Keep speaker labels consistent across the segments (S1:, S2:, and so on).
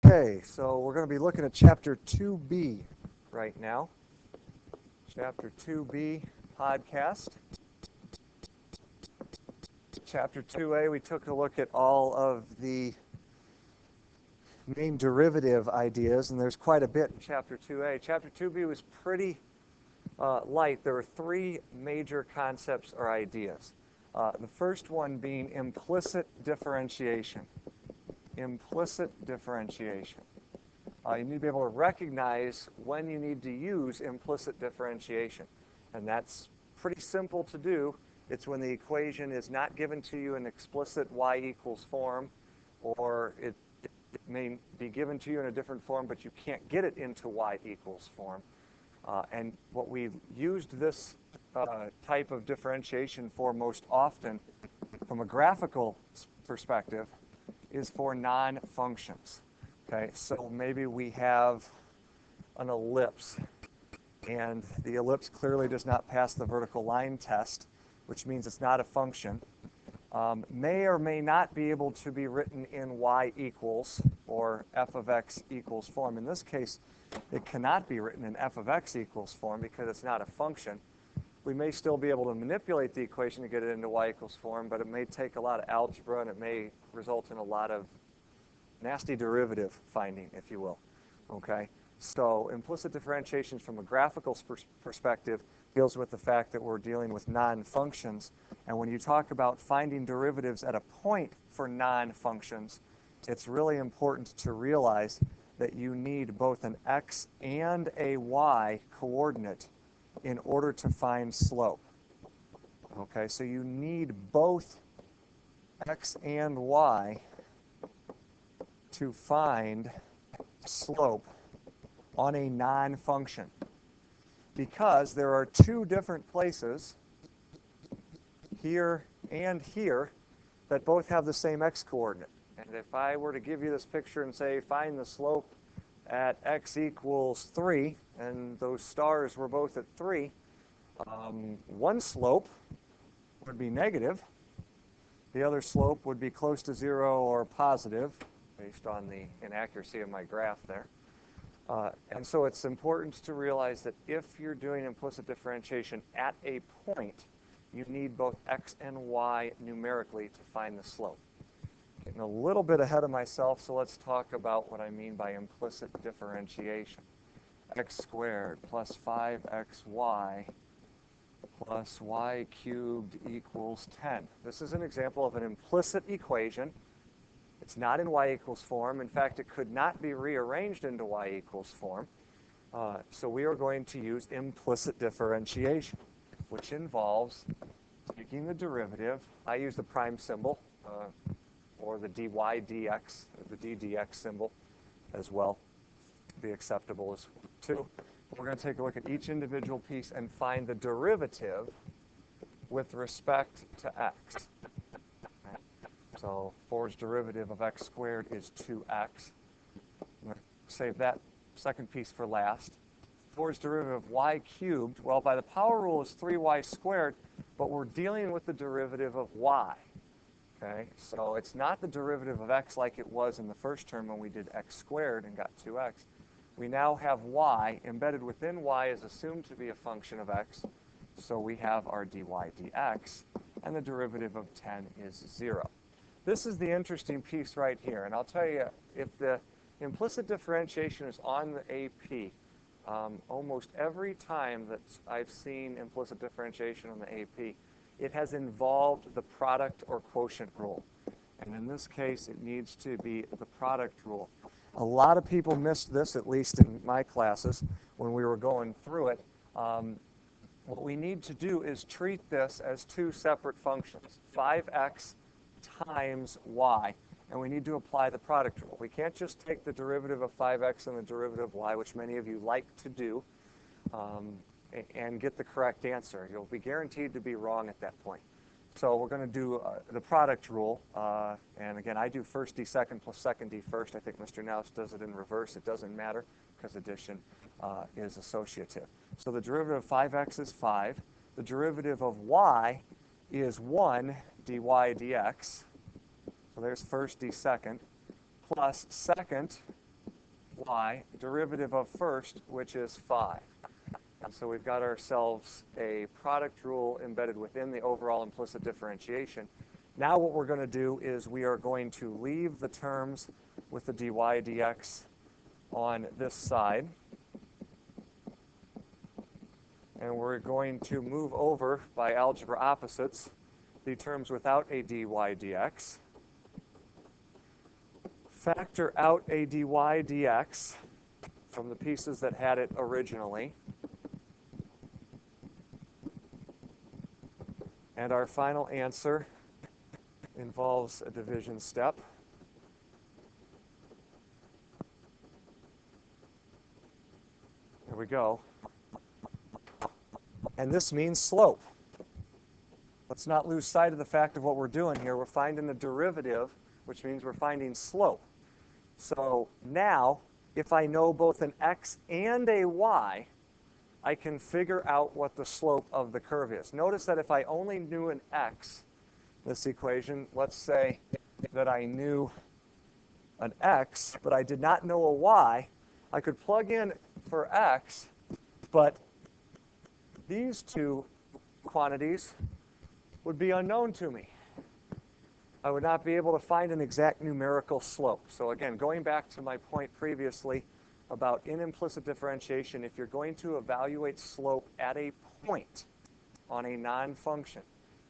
S1: Okay, so we're going to be looking at Chapter 2B right now. Chapter 2B podcast. Chapter 2A, we took a look at all of the main derivative ideas, and there's quite a bit in Chapter 2A. Chapter 2B was pretty light. There were three major concepts or ideas. The first one being implicit differentiation. Implicit differentiation. You need to be able to recognize when you need to use implicit differentiation. And that's pretty simple to do. It's when the equation is not given to you in explicit y equals form, or it may be given to you in a different form, but you can't get it into y equals form. And what we've used this type of differentiation for most often, from a graphical perspective, is for non-functions. Okay, so maybe we have an ellipse, and the ellipse clearly does not pass the vertical line test, which means it's not a function. May or may not be able to be written in y equals or f of x equals form. In this case, it cannot be written in f of x equals form because it's not a function. We may still be able to manipulate the equation to get it into y equals form, but it may take a lot of algebra, and it may result in a lot of nasty derivative finding, if you will. Okay? So implicit differentiation from a graphical perspective deals with the fact that we're dealing with non-functions. And when you talk about finding derivatives at a point for non-functions, it's really important to realize that you need both an x and a y coordinate in order to find slope. Okay, so you need both x and y to find slope on a non-function, because there are two different places, here and here, that both have the same x coordinate. And if I were to give you this picture and say, find the slope at x equals 3, and those stars were both at 3, one slope would be negative. The other slope would be close to 0 or positive, based on the inaccuracy of my graph there. And so it's important to realize that if you're doing implicit differentiation at a point, you need both x and y numerically to find the slope. Getting a little bit ahead of myself, so let's talk about what I mean by implicit differentiation. X squared plus 5xy plus y cubed equals 10. This is an example of an implicit equation. It's not in y equals form. In fact, it could not be rearranged into y equals form. So we are going to use implicit differentiation, which involves taking the derivative. I use the prime symbol, or the dy dx, the d dx symbol as well. Be acceptable as too. We're going to take a look at each individual piece and find the derivative with respect to x. So 4's derivative of x squared is 2x. I'm going to save that second piece for last. 4's derivative of y cubed, well, by the power rule is 3y squared, but we're dealing with the derivative of y. Okay, so it's not the derivative of x like it was in the first term when we did x squared and got 2x. We now have y. Embedded within y is assumed to be a function of x, so we have our dy dx, and the derivative of 10 is 0. This is the interesting piece right here, and I'll tell you, if the implicit differentiation is on the AP, almost every time that I've seen implicit differentiation on the AP, it has involved the product or quotient rule. And in this case, it needs to be the product rule. A lot of people missed this, at least in my classes, when we were going through it. What we need to do is treat this as two separate functions, 5x times y, and we need to apply the product rule. We can't just take the derivative of 5x and the derivative of y, which many of you like to do, and get the correct answer. You'll be guaranteed to be wrong at that point. So we're going to do the product rule, and again, I do first d second plus second d first. I think Mr. Naus does it in reverse. It doesn't matter because addition is associative. So the derivative of 5x is 5. The derivative of y is 1 dy dx. So there's first d second, plus second y, derivative of first, which is 5. And so we've got ourselves a product rule embedded within the overall implicit differentiation. Now what we're going to do is we are going to leave the terms with the dy dx on this side. And we're going to move over, by algebra opposites, the terms without a dy dx. Factor out a dy dx from the pieces that had it originally. And our final answer involves a division step. Here we go. And this means slope. Let's not lose sight of the fact of what we're doing here. We're finding the derivative, which means we're finding slope. So now, if I know both an x and a y, I can figure out what the slope of the curve is. Notice that if I only knew an x, this equation, let's say that I knew an x, but I did not know a y, I could plug in for x, but these two quantities would be unknown to me. I would not be able to find an exact numerical slope. So again, going back to my point previously about in implicit differentiation, if you're going to evaluate slope at a point on a non-function,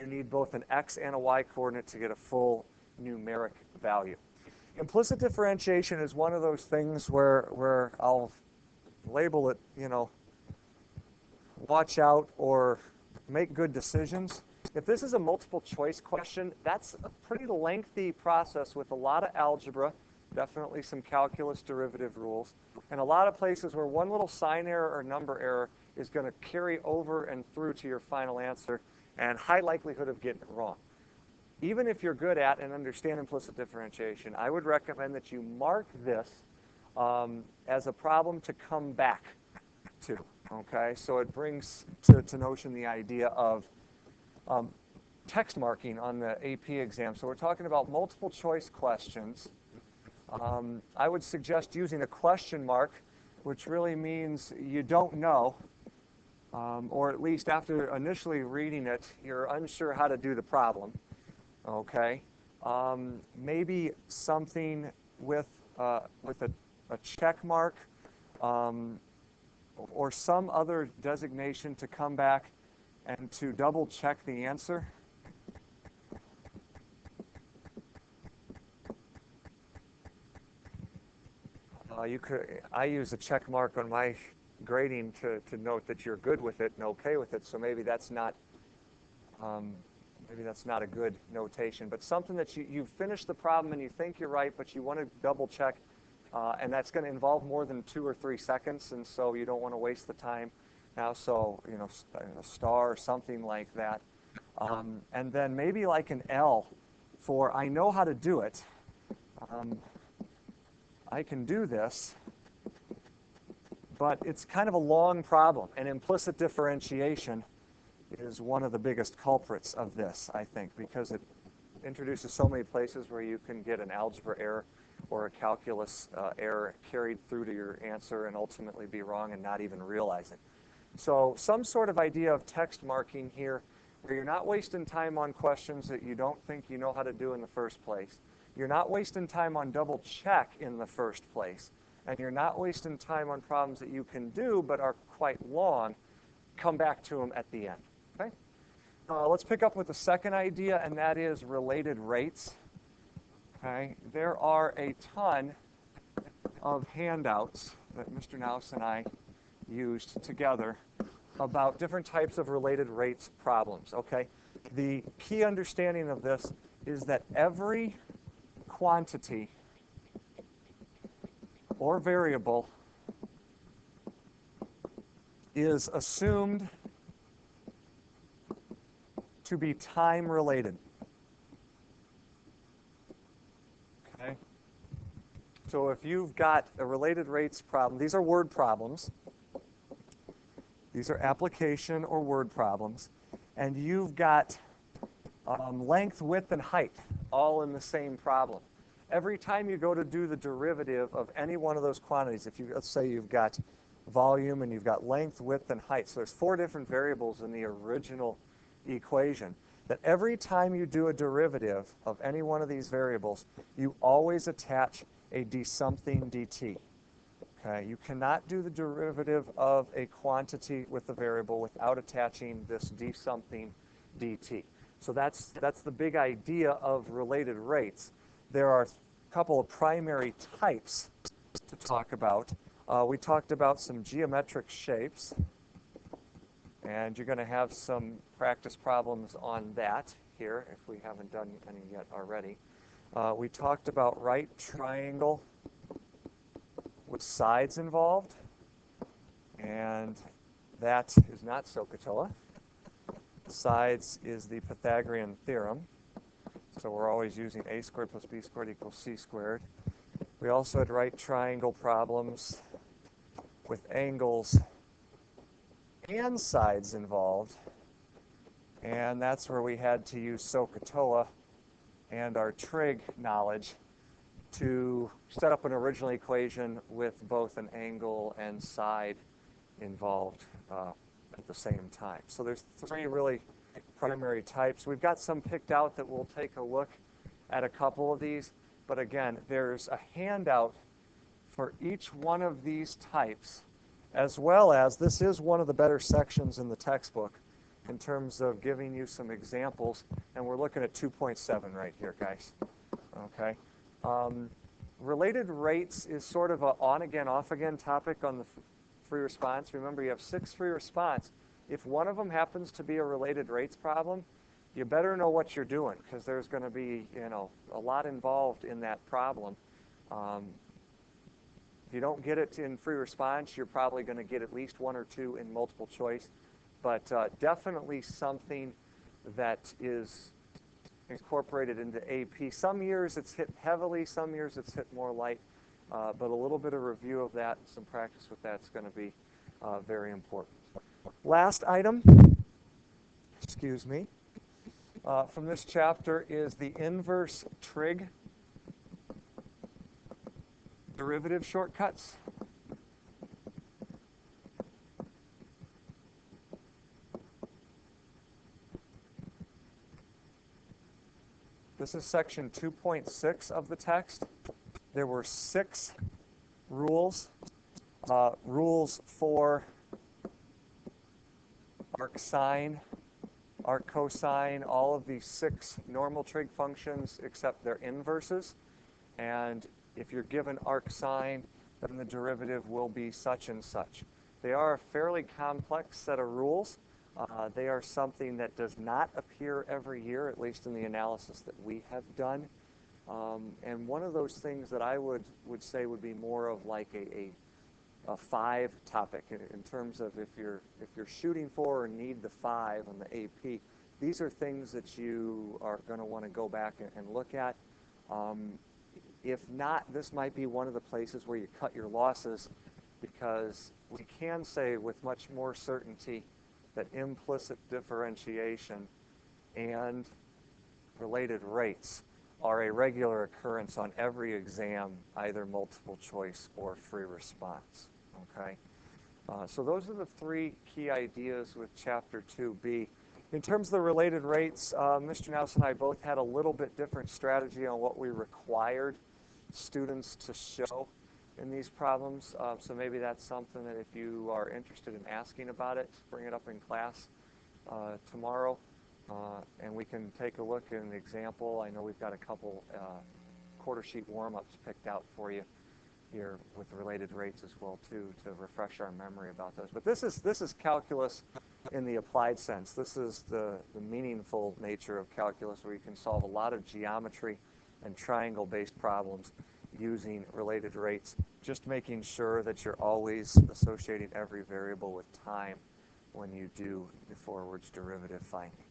S1: you need both an x and a y coordinate to get a full numeric value. Implicit differentiation is one of those things where I'll label it, watch out or make good decisions. If this is a multiple choice question, that's a pretty lengthy process with a lot of algebra, definitely some calculus derivative rules, and a lot of places where one little sign error or number error is going to carry over and through to your final answer, and high likelihood of getting it wrong. Even if you're good at and understand implicit differentiation, I would recommend that you mark this as a problem to come back to. Okay, so it brings to notion the idea of text marking on the AP exam. So we're talking about multiple choice questions. I would suggest using a question mark, which really means you don't know, or at least after initially reading it, you're unsure how to do the problem. Okay, maybe something with a check mark, or some other designation to come back and to double check the answer. I use a check mark on my grading to note that you're good with it and okay with it. So maybe that's not a good notation. But something that you've finished the problem and you think you're right, but you want to double check, and that's going to involve more than 2 or 3 seconds, and so you don't want to waste the time now. So a star or something like that, and then maybe like an L for I know how to do it. I can do this, but it's kind of a long problem, and implicit differentiation is one of the biggest culprits of this, I think, because it introduces so many places where you can get an algebra error or a calculus error carried through to your answer and ultimately be wrong and not even realize it. So some sort of idea of text marking here where you're not wasting time on questions that you don't think you know how to do in the first place. You're not wasting time on double check in the first place. And you're not wasting time on problems that you can do but are quite long. Come back to them at the end. Okay? Let's pick up with the second idea, and that is related rates. Okay? There are a ton of handouts that Mr. Naus and I used together about different types of related rates problems. Okay? The key understanding of this is that every quantity or variable is assumed to be time related. Okay? So if you've got a related rates problem, these are word problems. These are application or word problems. And you've got length, width, and height all in the same problem. every time you go to do the derivative of any one of those quantities, if you, let's say you've got volume and you've got length, width, and height, so there's 4 different variables in the original equation, that every time you do a derivative of any one of these variables, you always attach a d something dt. Okay, you cannot do the derivative of a quantity with the variable without attaching this d something dt. So that's the big idea of related rates. There are a couple of primary types to talk about. We talked about some geometric shapes, and you're going to have some practice problems on that here if we haven't done any yet already. We talked about right triangle with sides involved, and that is not SOHCAHTOA. Sides is the Pythagorean theorem, so we're always using a squared plus b squared equals c squared. We also had right triangle problems with angles and sides involved, and that's where we had to use SOHCAHTOA and our trig knowledge to set up an original equation with both an angle and side involved at the same time. So there's 3 really primary types. We've got some picked out that we'll take a look at a couple of these, but again, there's a handout for each one of these types, as well as this is one of the better sections in the textbook in terms of giving you some examples, and we're looking at 2.7 right here, guys. Okay. Related rates is sort of a on-again, off-again topic on the free response. Remember, you have 6 free response. If one of them happens to be a related rates problem, you better know what you're doing, because there's going to be, you know, a lot involved in that problem. If you don't get it in free response, you're probably going to get at least 1 or 2 in multiple choice, but definitely something that is incorporated into AP. Some years it's hit heavily, some years it's hit more light, but a little bit of review of that, some practice with that is going to be very important. Last item, excuse me, from this chapter is the inverse trig derivative shortcuts. This is section 2.6 of the text. There were 6 rules. Rules for arc sine, arc cosine, all of these 6 normal trig functions except their inverses. And if you're given arc sine, then the derivative will be such and such. They are a fairly complex set of rules. They are something that does not appear every year, at least in the analysis that we have done. And one of those things that I would say would be more of like a 5 topic in terms of if you're shooting for or need the 5 on the AP. These are things that you are going to want to go back and look at. If not, this might be one of the places where you cut your losses, because we can say with much more certainty that implicit differentiation and related rates are a regular occurrence on every exam, either multiple choice or free response. Okay, so those are the 3 key ideas with Chapter 2B. In terms of the related rates, Mr. Nelson and I both had a little bit different strategy on what we required students to show in these problems. So maybe that's something that if you are interested in asking about it, bring it up in class tomorrow, and we can take a look at an example. I know we've got a couple quarter sheet warm-ups picked out for you here with related rates as well too, to refresh our memory about those. But this is calculus in the applied sense. This is the meaningful nature of calculus, where you can solve a lot of geometry and triangle-based problems using related rates, just making sure that you're always associating every variable with time when you do the forwards derivative finding.